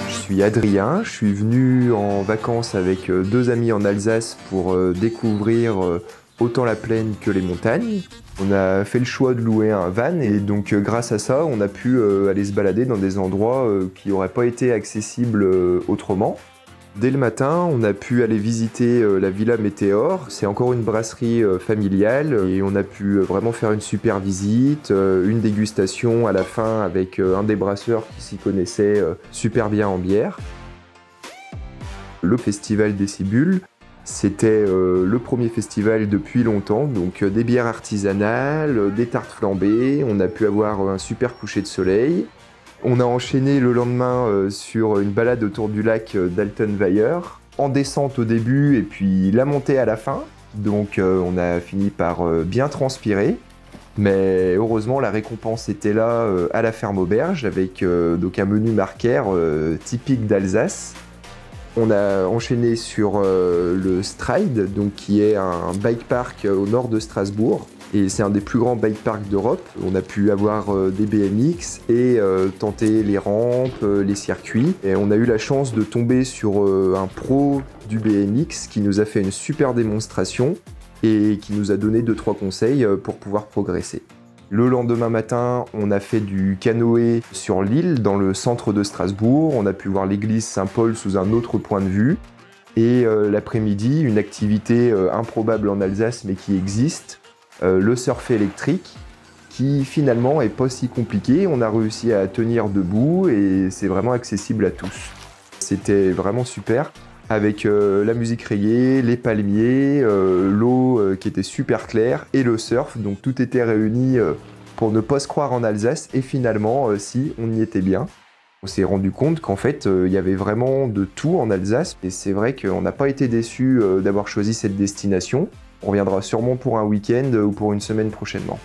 Je suis Adrien, je suis venu en vacances avec deux amis en Alsace pour découvrir autant la plaine que les montagnes. On a fait le choix de louer un van et donc grâce à ça, on a pu aller se balader dans des endroits qui n'auraient pas été accessibles autrement. Dès le matin, on a pu aller visiter la Villa Météor. C'est encore une brasserie familiale et on a pu vraiment faire une super visite, une dégustation à la fin avec un des brasseurs qui s'y connaissait super bien en bière. Le festival des Cibules, c'était le premier festival depuis longtemps, donc des bières artisanales, des tartes flambées, on a pu avoir un super coucher de soleil. On a enchaîné le lendemain sur une balade autour du lac d'Altenweier, en descente au début et puis la montée à la fin. Donc on a fini par bien transpirer. Mais heureusement, la récompense était là à la ferme auberge avec donc un menu marquaire typique d'Alsace. On a enchaîné sur le Stride, donc qui est un bike park au nord de Strasbourg. Et c'est un des plus grands bike parks d'Europe. On a pu avoir des BMX et tenter les rampes, les circuits. Et on a eu la chance de tomber sur un pro du BMX qui nous a fait une super démonstration et qui nous a donné 2-3 conseils pour pouvoir progresser. Le lendemain matin, on a fait du canoë sur l'île, dans le centre de Strasbourg. On a pu voir l'église Saint-Paul sous un autre point de vue. Et l'après-midi, une activité improbable en Alsace mais qui existe, le surf électrique, qui finalement est pas si compliqué. On a réussi à tenir debout et c'est vraiment accessible à tous. C'était vraiment super, avec la musique reggae, les palmiers, l'eau qui était super claire et le surf, donc tout était réuni pour ne pas se croire en Alsace et finalement, si, on y était bien. On s'est rendu compte qu'en fait, il y avait vraiment de tout en Alsace et c'est vrai qu'on n'a pas été déçus d'avoir choisi cette destination. On reviendra sûrement pour un week-end ou pour une semaine prochainement.